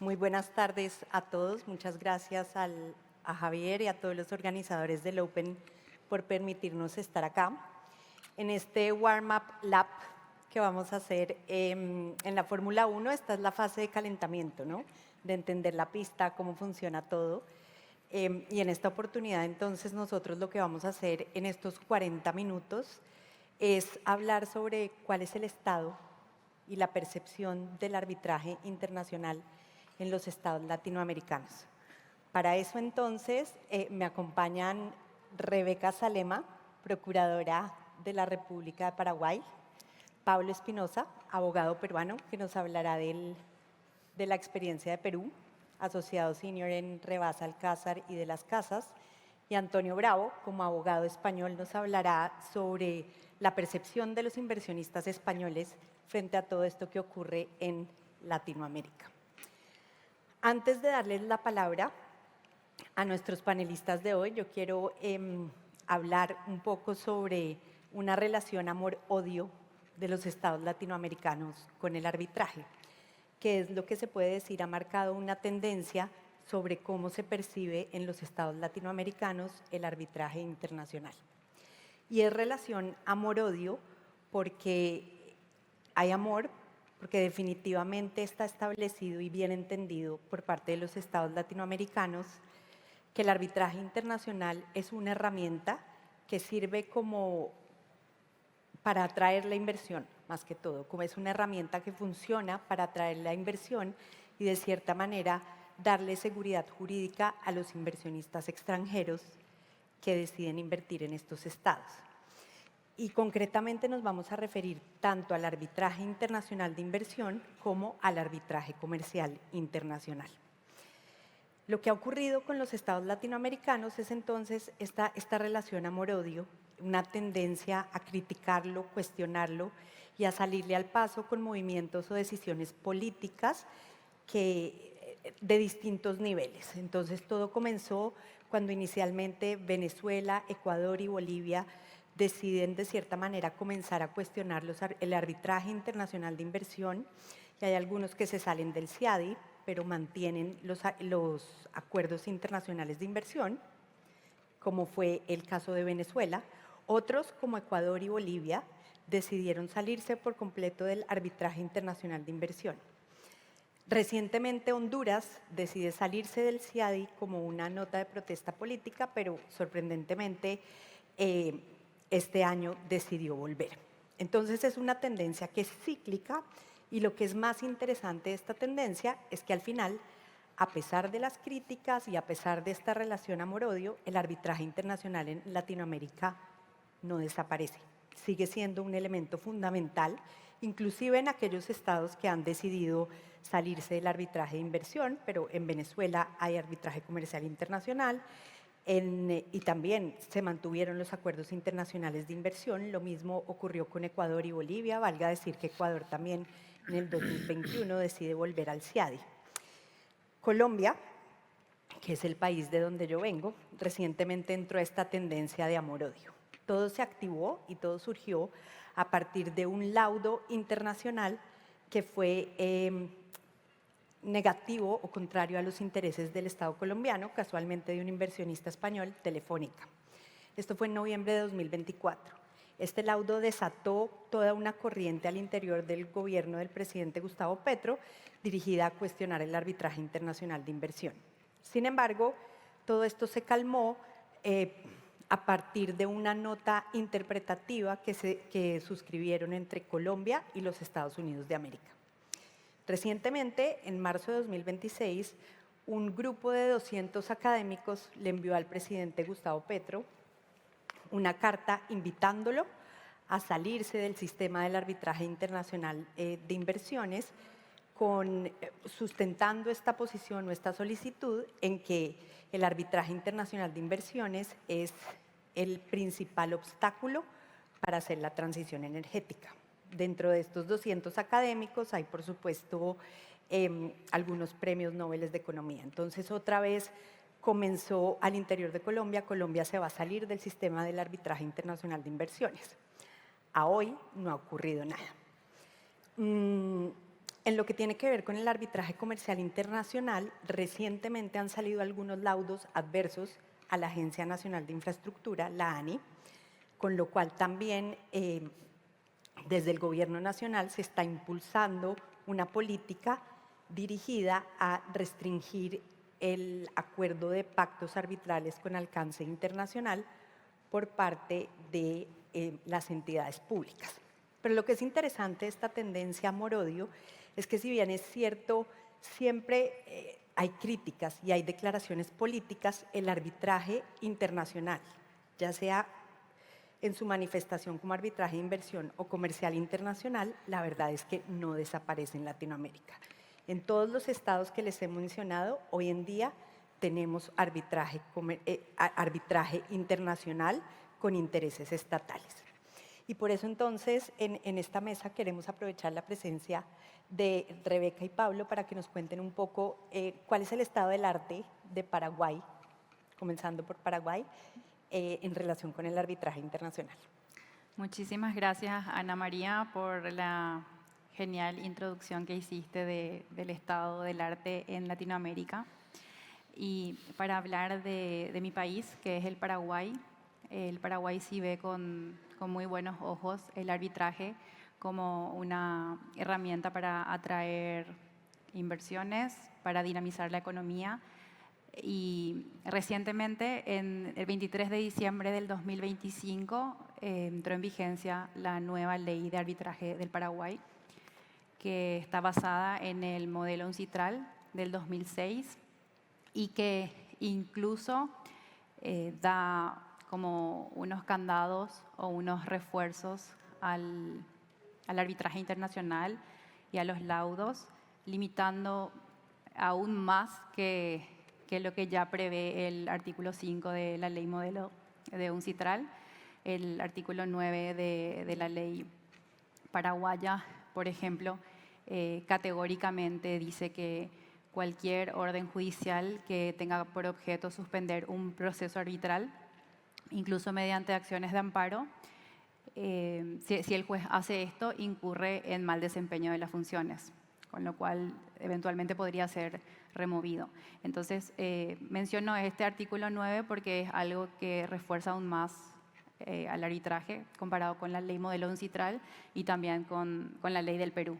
Muy buenas tardes a todos. Muchas gracias a Javier y a todos los organizadores del Open por permitirnos estar acá. En este Warm-Up Lab que vamos a hacer en la Fórmula 1, esta es la fase de calentamiento, ¿no? De entender la pista, cómo funciona todo. Y en esta oportunidad, entonces, nosotros lo que vamos a hacer en estos 40 minutos es hablar sobre cuál es el estado y la percepción del arbitraje internacional en los estados latinoamericanos. Para eso, entonces, me acompañan Rebeca Salema, procuradora de la República de Paraguay, Pablo Espinosa, abogado peruano, que nos hablará de la experiencia de Perú, asociado senior en Rebasa Alcázar y de las Casas, y Antonio Bravo, como abogado español, nos hablará sobre la percepción de los inversionistas españoles frente a todo esto que ocurre en Latinoamérica. Antes de darles la palabra a nuestros panelistas de hoy, yo quiero hablar un poco sobre una relación amor-odio de los estados latinoamericanos con el arbitraje, que es lo que se puede decir ha marcado una tendencia sobre cómo se percibe en los estados latinoamericanos el arbitraje internacional. Y es relación amor-odio porque hay amor, porque definitivamente está establecido y bien entendido por parte de los estados latinoamericanos que el arbitraje internacional es una herramienta que sirve como para atraer la inversión, más que todo, como es una herramienta que funciona para atraer la inversión y de cierta manera darle seguridad jurídica a los inversionistas extranjeros que deciden invertir en estos estados. Y concretamente nos vamos a referir tanto al arbitraje internacional de inversión como al arbitraje comercial internacional. Lo que ha ocurrido con los estados latinoamericanos es entonces esta relación amor-odio, una tendencia a criticarlo, cuestionarlo y a salirle al paso con movimientos o decisiones políticas de distintos niveles. Entonces todo comenzó cuando inicialmente Venezuela, Ecuador y Bolivia deciden de cierta manera comenzar a cuestionar el arbitraje internacional de inversión, y hay algunos que se salen del CIADI, pero mantienen los acuerdos internacionales de inversión, como fue el caso de Venezuela. Otros, como Ecuador y Bolivia, decidieron salirse por completo del arbitraje internacional de inversión. Recientemente Honduras decide salirse del CIADI como una nota de protesta política, pero sorprendentemente este año decidió volver. Entonces es una tendencia que es cíclica y lo que es más interesante de esta tendencia es que al final, a pesar de las críticas y a pesar de esta relación amor-odio, el arbitraje internacional en Latinoamérica no desaparece. Sigue siendo un elemento fundamental, inclusive en aquellos estados que han decidido salirse del arbitraje de inversión, pero en Venezuela hay arbitraje comercial internacional, y también se mantuvieron los acuerdos internacionales de inversión. Lo mismo ocurrió con Ecuador y Bolivia, valga decir que Ecuador también en el 2021 decide volver al CIADI. Colombia, que es el país de donde yo vengo, recientemente entró a esta tendencia de amor-odio. Todo se activó y todo surgió a partir de un laudo internacional que fue negativo o contrario a los intereses del Estado colombiano, casualmente de un inversionista español, Telefónica. Esto fue en noviembre de 2024. Este laudo desató toda una corriente al interior del gobierno del presidente Gustavo Petro, dirigida a cuestionar el arbitraje internacional de inversión. Sin embargo, todo esto se calmó a partir de una nota interpretativa que suscribieron entre Colombia y los Estados Unidos de América. Recientemente, en marzo de 2026, un grupo de 200 académicos le envió al presidente Gustavo Petro una carta invitándolo a salirse del sistema del arbitraje internacional de inversiones, sustentando esta posición o esta solicitud en que el arbitraje internacional de inversiones es el principal obstáculo para hacer la transición energética. Dentro de estos 200 académicos hay, por supuesto, algunos premios Nobel de Economía. Entonces, otra vez comenzó al interior de Colombia. Colombia se va a salir del sistema del arbitraje internacional de inversiones. A hoy no ha ocurrido nada. En lo que tiene que ver con el arbitraje comercial internacional, recientemente han salido algunos laudos adversos a la Agencia Nacional de Infraestructura, la ANI, con lo cual también desde el Gobierno Nacional se está impulsando una política dirigida a restringir el acuerdo de pactos arbitrales con alcance internacional por parte de las entidades públicas. Pero lo que es interesante de esta tendencia amor-odio es que, si bien es cierto, siempre hay críticas y hay declaraciones políticas, el arbitraje internacional, ya sea en su manifestación como arbitraje de inversión o comercial internacional, la verdad es que no desaparece en Latinoamérica. En todos los estados que les he mencionado, hoy en día tenemos arbitraje internacional con intereses estatales. Y por eso entonces en esta mesa queremos aprovechar la presencia de Rebeca y Pablo para que nos cuenten un poco cuál es el estado del arte de Paraguay, comenzando por Paraguay, en relación con el arbitraje internacional. Muchísimas gracias, Ana María, por la genial introducción que hiciste del estado del arte en Latinoamérica. Y para hablar de mi país, que es el Paraguay sí ve con muy buenos ojos el arbitraje como una herramienta para atraer inversiones, para dinamizar la economía. Y recientemente, el 23 de diciembre del 2025, entró en vigencia la nueva ley de arbitraje del Paraguay, que está basada en el modelo UNCITRAL del 2006 y que incluso da como unos candados o unos refuerzos al arbitraje internacional y a los laudos, limitando aún más que lo que ya prevé el artículo 5 de la ley modelo de UNCITRAL, el artículo 9 de la ley paraguaya, por ejemplo, categóricamente dice que cualquier orden judicial que tenga por objeto suspender un proceso arbitral, incluso mediante acciones de amparo, si el juez hace esto, incurre en mal desempeño de las funciones, con lo cual eventualmente podría ser removido. Entonces, menciono este artículo 9 porque es algo que refuerza aún más al arbitraje comparado con la ley modelo UNCITRAL y también con la ley del Perú,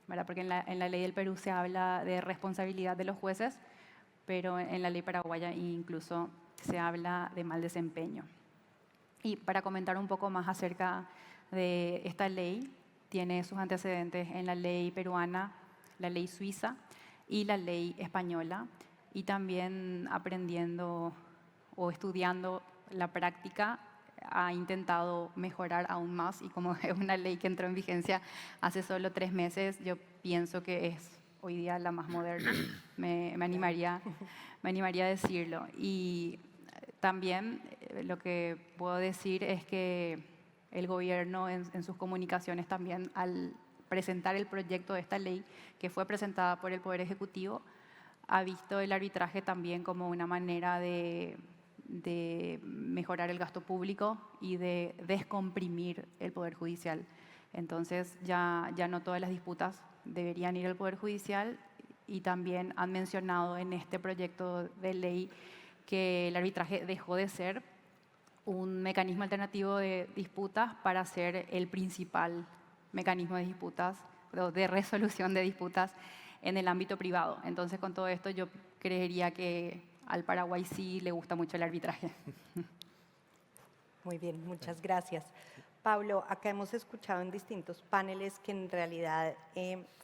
¿verdad? Porque en la ley del Perú se habla de responsabilidad de los jueces, pero en la ley paraguaya incluso se habla de mal desempeño. Y para comentar un poco más acerca de esta ley, tiene sus antecedentes en la ley peruana, la ley suiza y la ley española, y también aprendiendo o estudiando la práctica ha intentado mejorar aún más, y como es una ley que entró en vigencia hace solo 3 meses, yo pienso que es hoy día la más moderna, me animaría a decirlo. Y también lo que puedo decir es que el gobierno en sus comunicaciones también, al presentar el proyecto de esta ley que fue presentada por el Poder Ejecutivo, ha visto el arbitraje también como una manera de mejorar el gasto público y de descomprimir el Poder Judicial. Entonces ya no todas las disputas deberían ir al Poder Judicial, y también han mencionado en este proyecto de ley que el arbitraje dejó de ser un mecanismo alternativo de disputas para ser el principal mecanismo de disputas, de resolución de disputas en el ámbito privado. Entonces, con todo esto, yo creería que al Paraguay sí le gusta mucho el arbitraje. Muy bien, muchas gracias. Pablo, acá hemos escuchado en distintos paneles que en realidad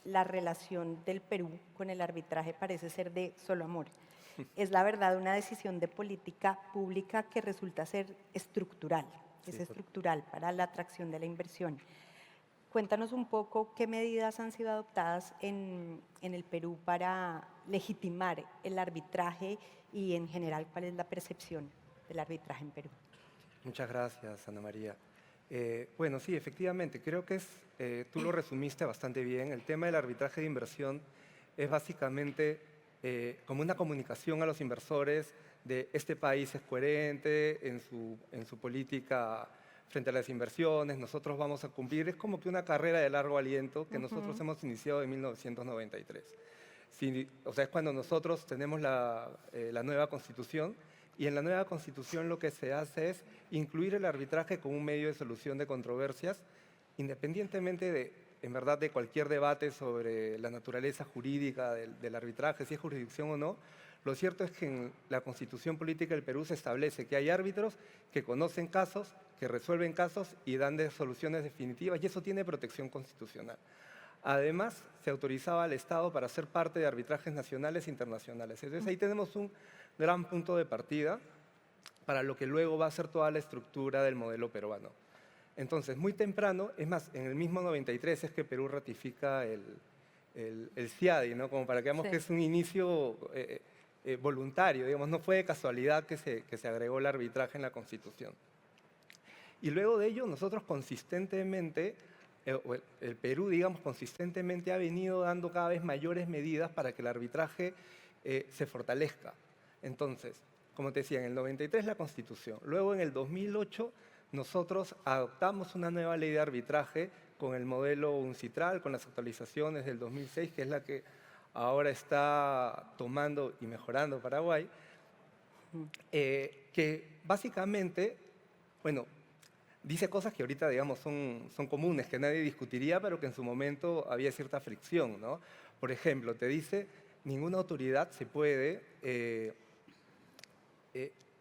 la relación del Perú con el arbitraje parece ser de solo amor. Es la verdad una decisión de política pública que resulta ser estructural, es estructural para la atracción de la inversión. Cuéntanos un poco qué medidas han sido adoptadas en el Perú para legitimar el arbitraje y en general cuál es la percepción del arbitraje en Perú. Muchas gracias, Ana María. Bueno, sí, efectivamente, creo que tú lo resumiste bastante bien. El tema del arbitraje de inversión es básicamente como una comunicación a los inversores de este país es coherente en su política frente a las inversiones, nosotros vamos a cumplir. Es como que una carrera de largo aliento que nosotros hemos iniciado en 1993. Sí, o sea, es cuando nosotros tenemos la nueva Constitución, y en la nueva Constitución lo que se hace es incluir el arbitraje como un medio de solución de controversias, independientemente de, en verdad, de cualquier debate sobre la naturaleza jurídica del arbitraje, si es jurisdicción o no. Lo cierto es que en la Constitución Política del Perú se establece que hay árbitros que conocen casos, que resuelven casos y dan soluciones definitivas, y eso tiene protección constitucional. Además, se autorizaba al Estado para ser parte de arbitrajes nacionales e internacionales. Entonces, ahí tenemos un gran punto de partida para lo que luego va a ser toda la estructura del modelo peruano. Entonces, muy temprano, es más, en el mismo 93 es que Perú ratifica el CIADI, ¿no? Como para que veamos que es un inicio voluntario, digamos, no fue de casualidad que se agregó el arbitraje en la Constitución. Y luego de ello, nosotros consistentemente, el Perú, digamos, consistentemente ha venido dando cada vez mayores medidas para que el arbitraje se fortalezca. Entonces, como te decía, en el 93 la Constitución, luego en el 2008 nosotros adoptamos una nueva ley de arbitraje con el modelo UNCITRAL, con las actualizaciones del 2006, que es la que ahora está tomando y mejorando Paraguay, que básicamente, bueno, dice cosas que ahorita, digamos, son comunes, que nadie discutiría, pero que en su momento había cierta fricción, ¿no? Por ejemplo, te dice, ninguna autoridad se puede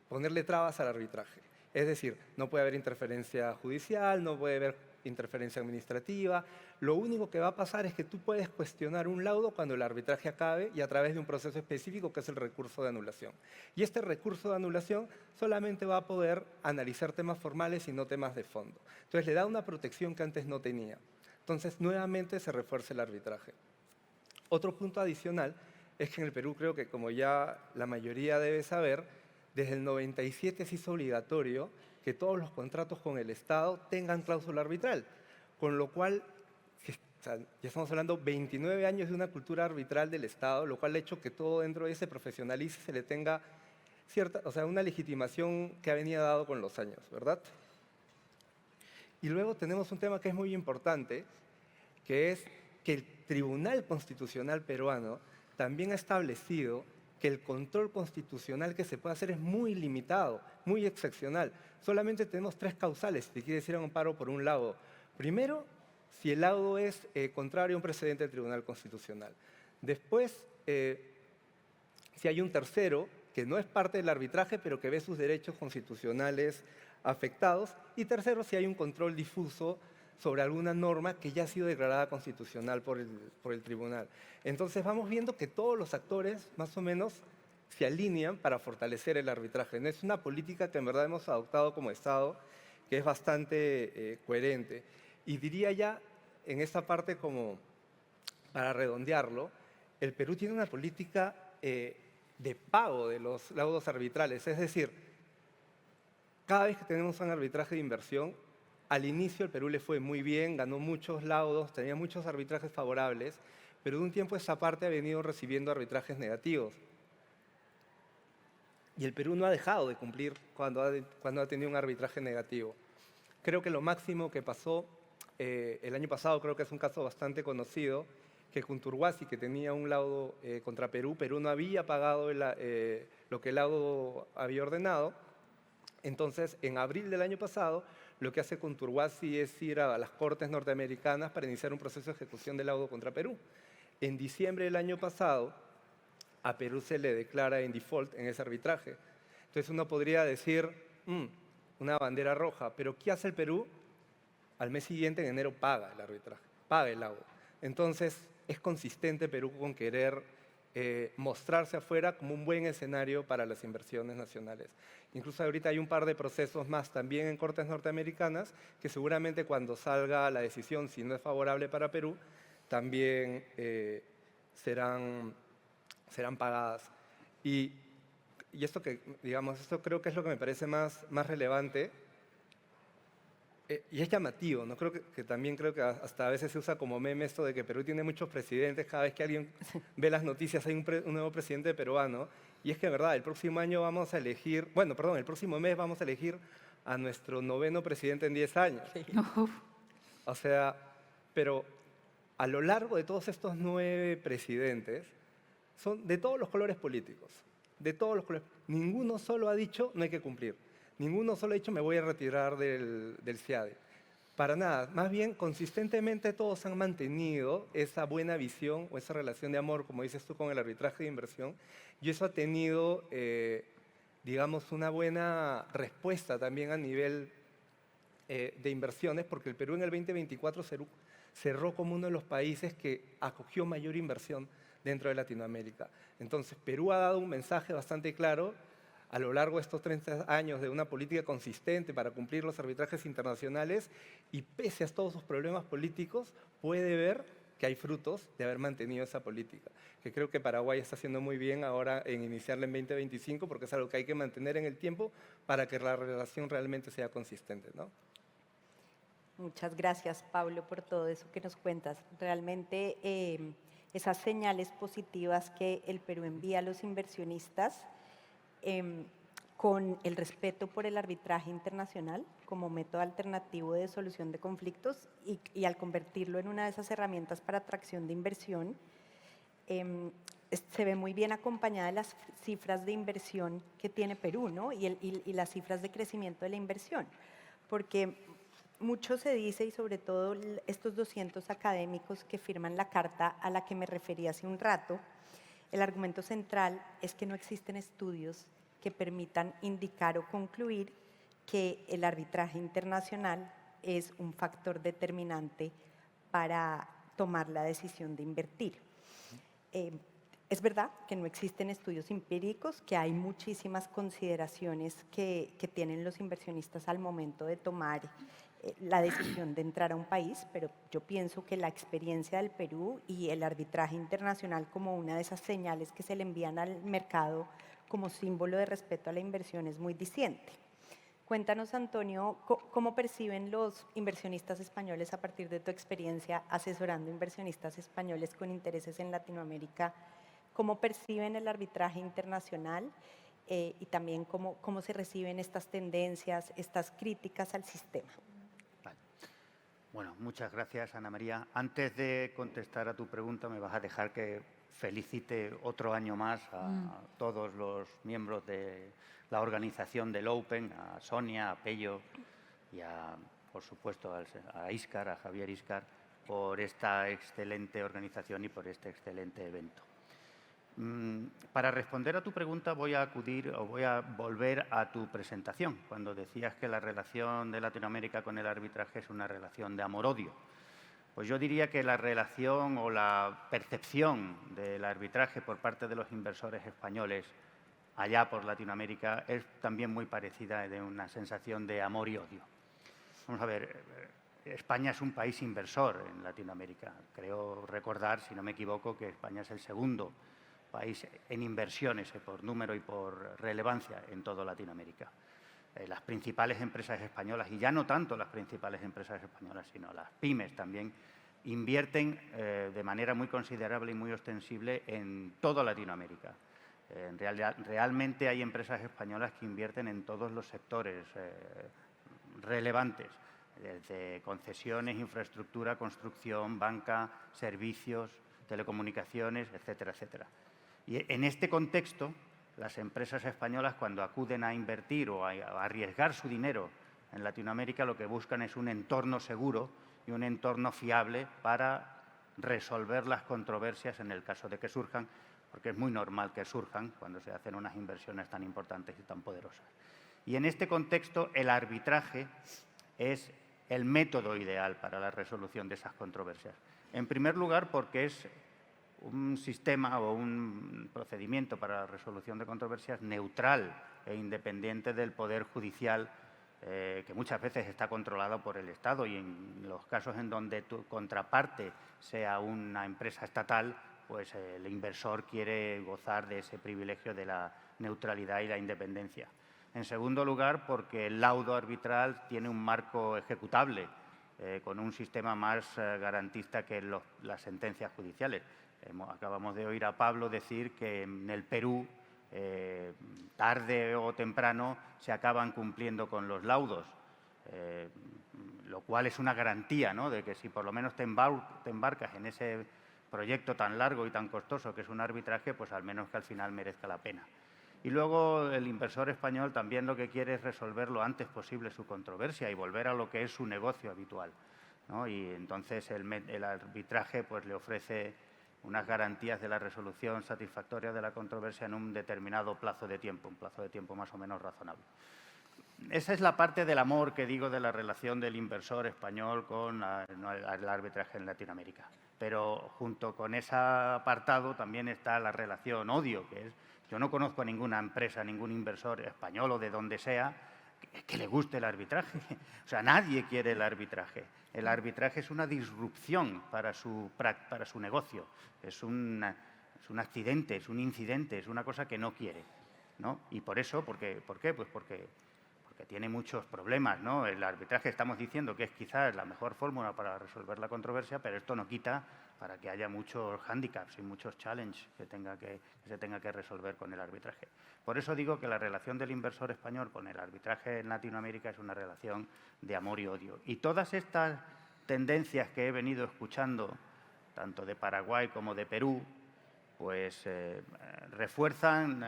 ponerle trabas al arbitraje. Es decir, no puede haber interferencia judicial, no puede haber interferencia administrativa. Lo único que va a pasar es que tú puedes cuestionar un laudo cuando el arbitraje acabe y a través de un proceso específico que es el recurso de anulación. Y este recurso de anulación solamente va a poder analizar temas formales y no temas de fondo. Entonces le da una protección que antes no tenía. Entonces nuevamente se refuerza el arbitraje. Otro punto adicional es que en el Perú, creo que como ya la mayoría debe saber, desde el 97 se hizo obligatorio que todos los contratos con el Estado tengan cláusula arbitral, con lo cual, o sea, ya estamos hablando 29 años de una cultura arbitral del Estado, lo cual ha hecho que todo dentro de ese profesionalice se le tenga cierta, o sea, una legitimación que ha venido dado con los años, ¿verdad? Y luego tenemos un tema que es muy importante, que es que el Tribunal Constitucional peruano también ha establecido que el control constitucional que se puede hacer es muy limitado, muy excepcional. Solamente tenemos 3 causales si te quieres ir a un amparo por un laudo. Primero, si el laudo es contrario a un precedente del Tribunal Constitucional. Después, si hay un tercero que no es parte del arbitraje, pero que ve sus derechos constitucionales afectados. Y tercero, si hay un control difuso sobre alguna norma que ya ha sido declarada constitucional por el tribunal. Entonces vamos viendo que todos los actores más o menos se alinean para fortalecer el arbitraje. ¿No? Es una política que en verdad hemos adoptado como Estado, que es bastante coherente. Y diría ya en esta parte, como para redondearlo, el Perú tiene una política de pago de los laudos arbitrales. Es decir, cada vez que tenemos un arbitraje de inversión, al inicio el Perú le fue muy bien, ganó muchos laudos, tenía muchos arbitrajes favorables, pero de un tiempo a esta parte ha venido recibiendo arbitrajes negativos. Y el Perú no ha dejado de cumplir cuando ha tenido un arbitraje negativo. Creo que lo máximo que pasó el año pasado, creo que es un caso bastante conocido, que Conturhuasi, que tenía un laudo contra Perú, Perú no había pagado lo que el laudo había ordenado. Entonces, en abril del año pasado, lo que hace Conturhuasi es ir a las Cortes norteamericanas para iniciar un proceso de ejecución del laudo contra Perú. En diciembre del año pasado, a Perú se le declara en default en ese arbitraje. Entonces uno podría decir, una bandera roja, pero ¿qué hace el Perú? Al mes siguiente, en enero, paga el arbitraje, paga el laudo. Entonces es consistente Perú con querer mostrarse afuera como un buen escenario para las inversiones nacionales. Incluso ahorita hay un par de procesos más también en cortes norteamericanas que seguramente cuando salga la decisión, si no es favorable para Perú, también serán pagadas. Y esto que, digamos, esto creo que es lo que me parece más relevante y es llamativo, ¿no? También creo que hasta a veces se usa como meme esto de que Perú tiene muchos presidentes, cada vez que alguien ve las noticias hay un nuevo presidente peruano, y es que, verdad, el próximo año vamos a elegir, bueno, perdón, el próximo mes vamos a elegir a nuestro 9º presidente en 10 años. Uf, O sea, pero a lo largo de todos estos 9 presidentes, son de todos los colores políticos, de todos los colores. Ninguno solo ha dicho no hay que cumplir. Ninguno solo ha dicho me voy a retirar del CIADE. Para nada. Más bien, consistentemente todos han mantenido esa buena visión o esa relación de amor, como dices tú, con el arbitraje de inversión. Y eso ha tenido, digamos, una buena respuesta también a nivel de inversiones, porque el Perú en el 2024 cerró como uno de los países que acogió mayor inversión dentro de Latinoamérica. Entonces, Perú ha dado un mensaje bastante claro a lo largo de estos 30 años de una política consistente para cumplir los arbitrajes internacionales y pese a todos sus problemas políticos, puede ver que hay frutos de haber mantenido esa política, que creo que Paraguay está haciendo muy bien ahora en iniciarla en 2025 porque es algo que hay que mantener en el tiempo para que la relación realmente sea consistente, ¿no? Muchas gracias, Pablo, por todo eso que nos cuentas. Realmente esas señales positivas que el Perú envía a los inversionistas con el respeto por el arbitraje internacional como método alternativo de solución de conflictos y al convertirlo en una de esas herramientas para atracción de inversión, se ve muy bien acompañada de las cifras de inversión que tiene Perú, ¿no? y las cifras de crecimiento de la inversión, porque mucho se dice, y sobre todo estos 200 académicos que firman la carta a la que me referí hace un rato, el argumento central es que no existen estudios que permitan indicar o concluir que el arbitraje internacional es un factor determinante para tomar la decisión de invertir. Es verdad que no existen estudios empíricos, que hay muchísimas consideraciones que tienen los inversionistas al momento de tomar la decisión de entrar a un país, pero yo pienso que la experiencia del Perú y el arbitraje internacional como una de esas señales que se le envían al mercado como símbolo de respeto a la inversión es muy diciente. Cuéntanos, Antonio, ¿cómo perciben los inversionistas españoles a partir de tu experiencia asesorando inversionistas españoles con intereses en Latinoamérica? ¿Cómo perciben el arbitraje internacional y también cómo se reciben estas tendencias, estas críticas al sistema? Vale. Bueno, muchas gracias, Ana María. Antes de contestar a tu pregunta, me vas a dejar que felicite otro año más a todos los miembros de la organización del Open, a Sonia, a Pello y por supuesto, a Íscar, a Javier Íscar, por esta excelente organización y por este excelente evento. Para responder a tu pregunta voy a volver a tu presentación, cuando decías que la relación de Latinoamérica con el arbitraje es una relación de amor-odio. Pues yo diría que la relación o la percepción del arbitraje por parte de los inversores españoles allá por Latinoamérica es también muy parecida, de una sensación de amor y odio. Vamos a ver, España es un país inversor en Latinoamérica. Creo recordar, si no me equivoco, que España es el segundo país en inversiones por número y por relevancia en toda Latinoamérica. Las principales empresas españolas, y ya no tanto las principales empresas españolas, sino las pymes también, invierten de manera muy considerable y muy ostensible en toda Latinoamérica. En realidad, realmente hay empresas españolas que invierten en todos los sectores relevantes, desde concesiones, infraestructura, construcción, banca, servicios, telecomunicaciones, etcétera, etcétera. Y en este contexto, las empresas españolas, cuando acuden a invertir o a arriesgar su dinero en Latinoamérica, lo que buscan es un entorno seguro y un entorno fiable para resolver las controversias en el caso de que surjan, porque es muy normal que surjan cuando se hacen unas inversiones tan importantes y tan poderosas. Y en este contexto, el arbitraje es el método ideal para la resolución de esas controversias. En primer lugar, porque es un sistema o un procedimiento para la resolución de controversias neutral e independiente del Poder Judicial, que muchas veces está controlado por el Estado, y en los casos en donde tu contraparte sea una empresa estatal, pues el inversor quiere gozar de ese privilegio de la neutralidad y la independencia. En segundo lugar, porque el laudo arbitral tiene un marco ejecutable, con un sistema más garantista que las sentencias judiciales. Acabamos de oír a Pablo decir que en el Perú tarde o temprano se acaban cumpliendo con los laudos, lo cual es una garantía, ¿no?, de que si por lo menos te embarcas en ese proyecto tan largo y tan costoso que es un arbitraje, pues al menos que al final merezca la pena. Y luego el inversor español también lo que quiere es resolver lo antes posible su controversia y volver a lo que es su negocio habitual, ¿no? Y entonces el arbitraje pues le ofrece unas garantías de la resolución satisfactoria de la controversia en un determinado plazo de tiempo, un plazo de tiempo más o menos razonable. Esa es la parte del amor que digo de la relación del inversor español con el arbitraje en Latinoamérica. Pero junto con ese apartado también está la relación odio, que es, yo no conozco a ninguna empresa, ningún inversor español o de donde sea que le guste el arbitraje. O sea, nadie quiere el arbitraje. El arbitraje es una disrupción para su negocio. Es un accidente, es un incidente, es una cosa que no quiere, ¿no? Y por eso, ¿por qué? Pues porque tiene muchos problemas, ¿no? El arbitraje estamos diciendo que es quizás la mejor fórmula para resolver la controversia, pero esto no quita para que haya muchos hándicaps y muchos challenges que se tenga que resolver con el arbitraje. Por eso digo que la relación del inversor español con el arbitraje en Latinoamérica es una relación de amor y odio. Y todas estas tendencias que he venido escuchando, tanto de Paraguay como de Perú, pues refuerzan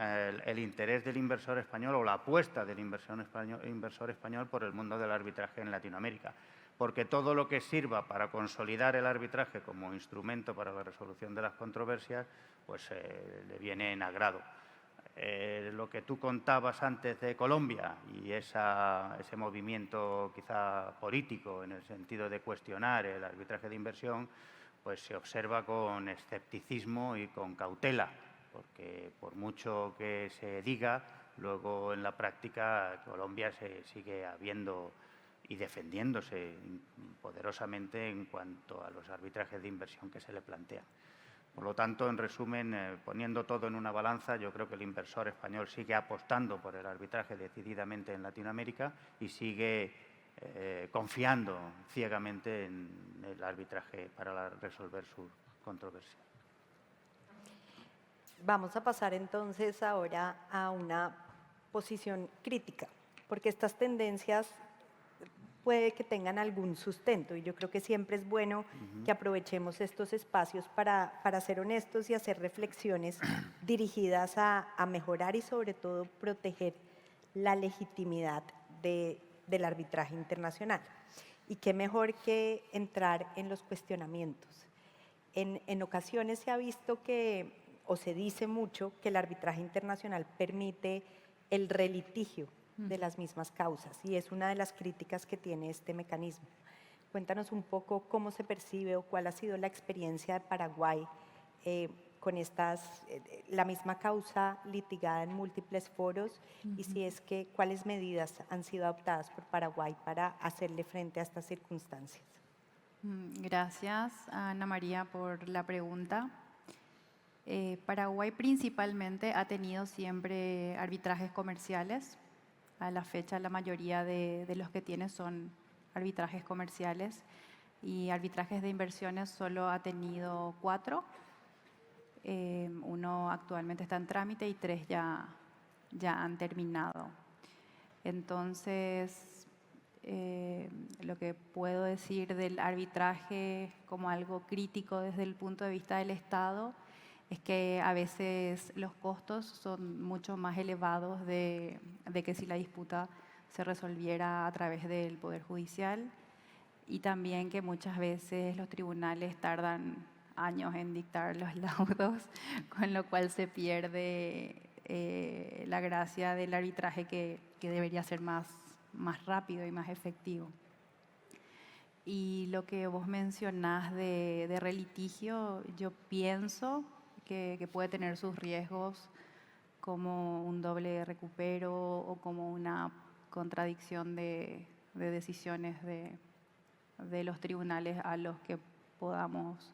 el interés del inversor español o la apuesta del inversor español por el mundo del arbitraje en Latinoamérica. Porque todo lo que sirva para consolidar el arbitraje como instrumento para la resolución de las controversias, pues le viene en agrado. Lo que tú contabas antes de Colombia y ese movimiento quizá político en el sentido de cuestionar el arbitraje de inversión, pues se observa con escepticismo y con cautela, porque por mucho que se diga, luego en la práctica Colombia se sigue habiendo y defendiéndose poderosamente en cuanto a los arbitrajes de inversión que se le plantean. Por lo tanto, en resumen, poniendo todo en una balanza, yo creo que el inversor español sigue apostando por el arbitraje decididamente en Latinoamérica y sigue confiando ciegamente en el arbitraje para resolver su controversia. Vamos a pasar entonces ahora a una posición crítica, porque estas tendencias puede que tengan algún sustento y yo creo que siempre es bueno que aprovechemos estos espacios para ser honestos y hacer reflexiones dirigidas a mejorar y sobre todo proteger la legitimidad del arbitraje internacional. Y qué mejor que entrar en los cuestionamientos. En ocasiones se ha visto que, o se dice mucho, que el arbitraje internacional permite el relitigio de las mismas causas y es una de las críticas que tiene este mecanismo. Cuéntanos un poco cómo se percibe o cuál ha sido la experiencia de Paraguay con la misma causa litigada en múltiples foros y si es que cuáles medidas han sido adoptadas por Paraguay para hacerle frente a estas circunstancias. Gracias, Ana María, por la pregunta. Paraguay principalmente ha tenido siempre arbitrajes comerciales. A la fecha la mayoría de los que tiene son arbitrajes comerciales y arbitrajes de inversiones solo ha tenido 4. Uno actualmente está en trámite y 3 ya han terminado. Entonces, lo que puedo decir del arbitraje como algo crítico desde el punto de vista del Estado es que a veces los costos son mucho más elevados de que si la disputa se resolviera a través del Poder Judicial y también que muchas veces los tribunales tardan años en dictar los laudos, con lo cual se pierde la gracia del arbitraje que debería ser más rápido y más efectivo. Y lo que vos mencionás de relitigio, yo pienso que puede tener sus riesgos como un doble recupero o como una contradicción de decisiones de los tribunales a los que podamos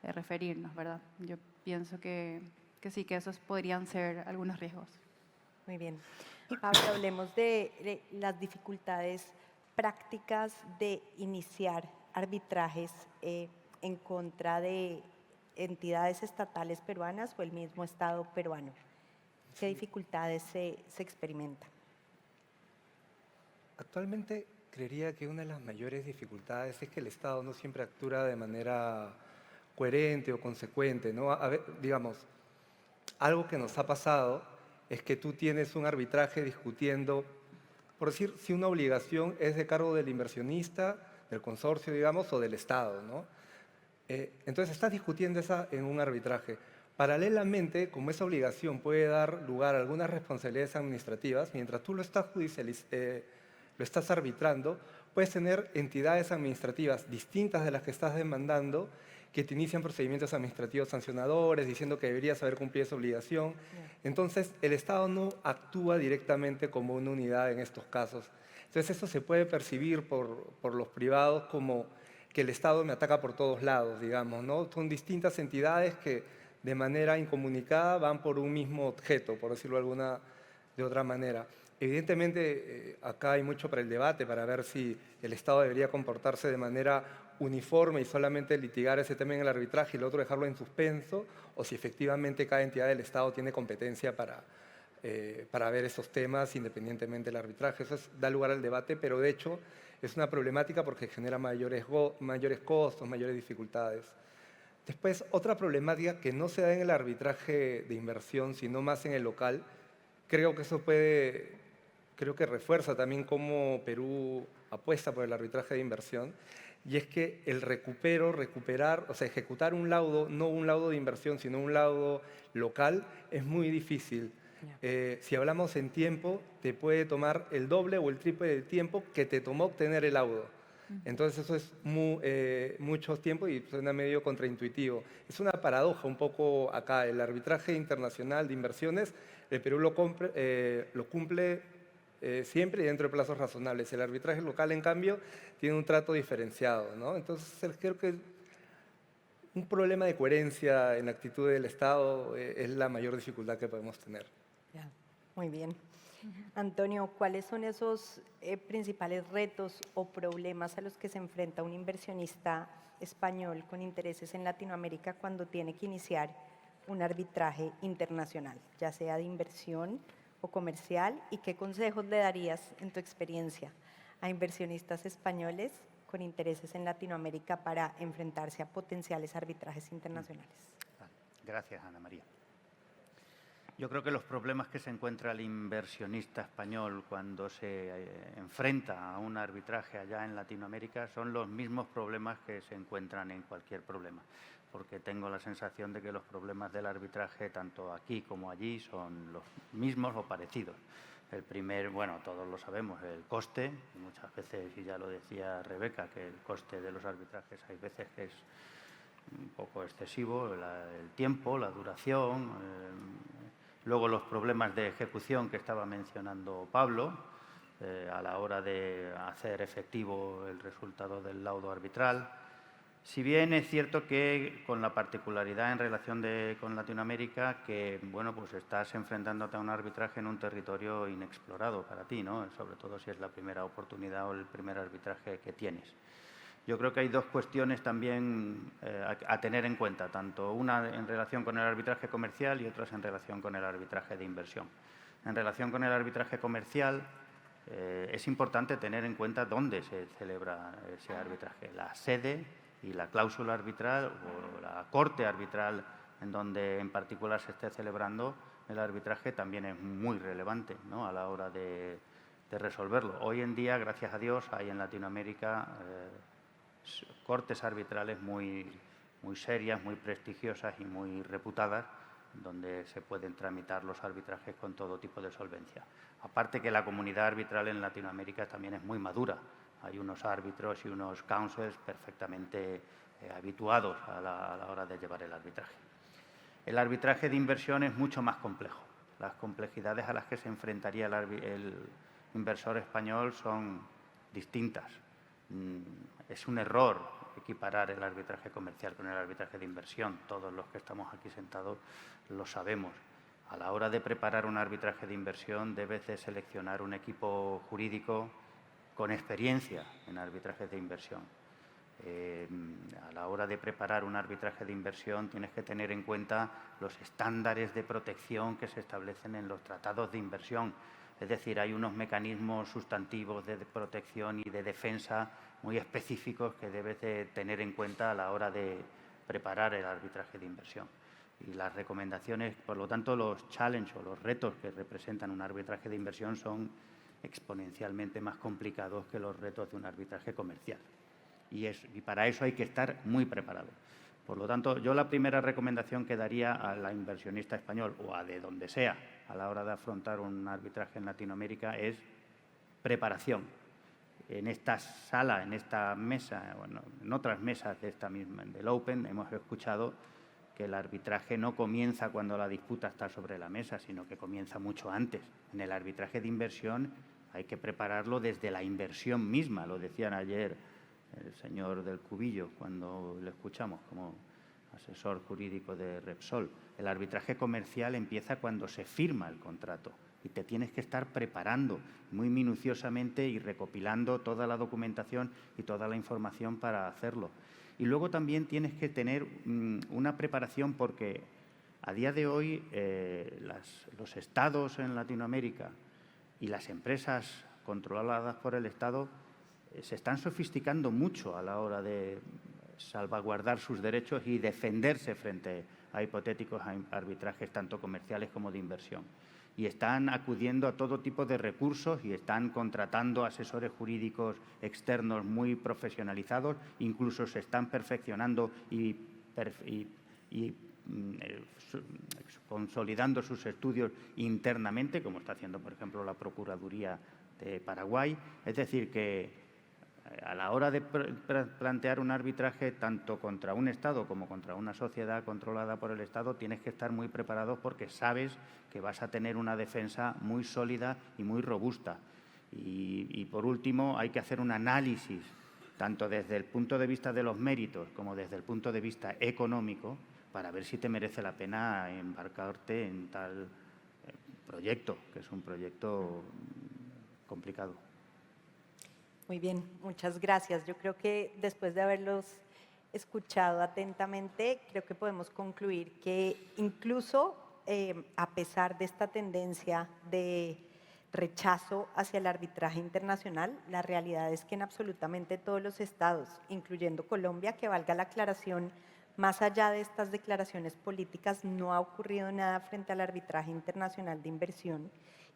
referirnos, ¿verdad? Yo pienso que sí, que esos podrían ser algunos riesgos. Muy bien. Pablo, hablemos de las dificultades prácticas de iniciar arbitrajes en contra de entidades estatales peruanas o el mismo Estado peruano. ¿Qué dificultades se experimentan? Actualmente creería que una de las mayores dificultades es que el Estado no siempre actúa de manera coherente o consecuente, ¿no? Digamos, algo que nos ha pasado es que tú tienes un arbitraje discutiendo, por decir, si una obligación es de cargo del inversionista, del consorcio, digamos, o del Estado, ¿no? Entonces estás discutiendo esa en un arbitraje. Paralelamente, como esa obligación puede dar lugar a algunas responsabilidades administrativas, mientras tú lo estás arbitrando, puedes tener entidades administrativas distintas de las que estás demandando que te inician procedimientos administrativos sancionadores, diciendo que deberías haber cumplido esa obligación. Entonces, el Estado no actúa directamente como una unidad en estos casos. Entonces, eso se puede percibir por los privados como que el Estado me ataca por todos lados, digamos, ¿no? Son distintas entidades que de manera incomunicada van por un mismo objeto, por decirlo de otra manera. Evidentemente, acá hay mucho para el debate, para ver si el Estado debería comportarse de manera uniforme y solamente litigar ese tema en el arbitraje y el otro dejarlo en suspenso, o si efectivamente cada entidad del Estado tiene competencia para ver esos temas independientemente del arbitraje. Eso da lugar al debate, pero de hecho es una problemática porque genera mayores costos, mayores dificultades. Después, otra problemática que no se da en el arbitraje de inversión, sino más en el local, creo que refuerza también cómo Perú apuesta por el arbitraje de inversión, y es que el recuperar, o sea, ejecutar un laudo, no un laudo de inversión, sino un laudo local, es muy difícil. Si hablamos en tiempo, te puede tomar el doble o el triple del tiempo que te tomó obtener el laudo. Entonces eso es mucho tiempo y suena medio contraintuitivo. Es una paradoja un poco acá. El arbitraje internacional de inversiones, el Perú lo cumple siempre y dentro de plazos razonables. El arbitraje local, en cambio, tiene un trato diferenciado, ¿no? Entonces creo que un problema de coherencia en la actitud del Estado es la mayor dificultad que podemos tener. Ya, muy bien. Antonio, ¿cuáles son esos principales retos o problemas a los que se enfrenta un inversionista español con intereses en Latinoamérica cuando tiene que iniciar un arbitraje internacional, ya sea de inversión o comercial? ¿Y qué consejos le darías, en tu experiencia, a inversionistas españoles con intereses en Latinoamérica para enfrentarse a potenciales arbitrajes internacionales? Gracias, Ana María. Yo creo que los problemas que se encuentra el inversionista español cuando se enfrenta a un arbitraje allá en Latinoamérica son los mismos problemas que se encuentran en cualquier problema, porque tengo la sensación de que los problemas del arbitraje, tanto aquí como allí, son los mismos o parecidos. El primer, bueno, todos lo sabemos, el coste, muchas veces, y ya lo decía Rebeca, que el coste de los arbitrajes hay veces que es un poco excesivo, el tiempo, la duración, luego los problemas de ejecución que estaba mencionando Pablo, a la hora de hacer efectivo el resultado del laudo arbitral. Si bien es cierto que con la particularidad en relación con Latinoamérica, que bueno, pues estás enfrentándote a un arbitraje en un territorio inexplorado para ti, ¿no? Sobre todo si es la primera oportunidad o el primer arbitraje que tienes. Yo creo que hay dos cuestiones también a tener en cuenta, tanto una en relación con el arbitraje comercial y otras en relación con el arbitraje de inversión. En relación con el arbitraje comercial, es importante tener en cuenta dónde se celebra ese arbitraje, la sede y la cláusula arbitral o la corte arbitral en donde en particular se esté celebrando el arbitraje también es muy relevante, ¿no?, a la hora de resolverlo. Hoy en día, gracias a Dios, hay en Latinoamérica cortes arbitrales muy serias, muy prestigiosas y muy reputadas, donde se pueden tramitar los arbitrajes con todo tipo de solvencia. Aparte que la comunidad arbitral en Latinoamérica también es muy madura. Hay unos árbitros y unos counsels perfectamente habituados a la hora de llevar el arbitraje. El arbitraje de inversión es mucho más complejo. Las complejidades a las que se enfrentaría el inversor español son distintas. Es un error equiparar el arbitraje comercial con el arbitraje de inversión. Todos los que estamos aquí sentados lo sabemos. A la hora de preparar un arbitraje de inversión debes de seleccionar un equipo jurídico con experiencia en arbitrajes de inversión. A la hora de preparar un arbitraje de inversión tienes que tener en cuenta los estándares de protección que se establecen en los tratados de inversión. Es decir, hay unos mecanismos sustantivos de protección y de defensa muy específicos que debes de tener en cuenta a la hora de preparar el arbitraje de inversión. Y las recomendaciones, por lo tanto, los challenges o los retos que representan un arbitraje de inversión son exponencialmente más complicados que los retos de un arbitraje comercial. Y para eso hay que estar muy preparado. Por lo tanto, yo la primera recomendación que daría a la inversionista español o a de donde sea a la hora de afrontar un arbitraje en Latinoamérica es preparación. En esta sala, en esta mesa, bueno, en otras mesas de esta misma, del Open, hemos escuchado que el arbitraje no comienza cuando la disputa está sobre la mesa, sino que comienza mucho antes. En el arbitraje de inversión hay que prepararlo desde la inversión misma, lo decían ayer el señor del Cubillo cuando le escuchamos como asesor jurídico de Repsol. El arbitraje comercial empieza cuando se firma el contrato y te tienes que estar preparando muy minuciosamente y recopilando toda la documentación y toda la información para hacerlo. Y luego también tienes que tener una preparación porque a día de hoy los estados en Latinoamérica y las empresas controladas por el Estado se están sofisticando mucho a la hora de salvaguardar sus derechos y defenderse frente a hipotéticos arbitrajes tanto comerciales como de inversión. Y están acudiendo a todo tipo de recursos y están contratando asesores jurídicos externos muy profesionalizados, incluso se están perfeccionando y consolidando sus estudios internamente, como está haciendo, por ejemplo, la Procuraduría de Paraguay. Es decir, que a la hora de plantear un arbitraje tanto contra un Estado como contra una sociedad controlada por el Estado, tienes que estar muy preparado porque sabes que vas a tener una defensa muy sólida y muy robusta. Y por último, hay que hacer un análisis, tanto desde el punto de vista de los méritos como desde el punto de vista económico, para ver si te merece la pena embarcarte en tal proyecto, que es un proyecto complicado. Muy bien, muchas gracias. Yo creo que después de haberlos escuchado atentamente, creo que podemos concluir que incluso a pesar de esta tendencia de rechazo hacia el arbitraje internacional, la realidad es que en absolutamente todos los estados, incluyendo Colombia, que valga la aclaración, más allá de estas declaraciones políticas, no ha ocurrido nada frente al arbitraje internacional de inversión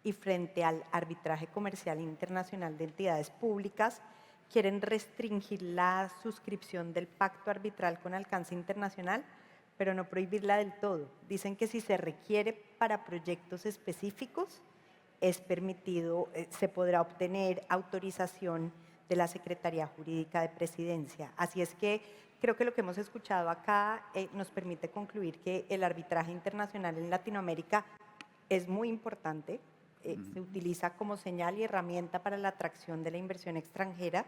y frente al arbitraje comercial internacional de entidades públicas. Quieren restringir la suscripción del pacto arbitral con alcance internacional, pero no prohibirla del todo. Dicen que si se requiere para proyectos específicos, es permitido, se podrá obtener autorización de la Secretaría Jurídica de Presidencia. Así es que creo que lo que hemos escuchado acá nos permite concluir que el arbitraje internacional en Latinoamérica es muy importante, se utiliza como señal y herramienta para la atracción de la inversión extranjera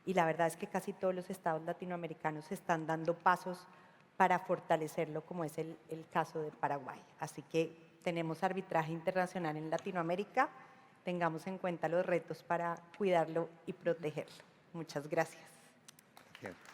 y la verdad es que casi todos los estados latinoamericanos están dando pasos para fortalecerlo, como es el caso de Paraguay. Así que tenemos arbitraje internacional en Latinoamérica, tengamos en cuenta los retos para cuidarlo y protegerlo. Muchas gracias. Gracias.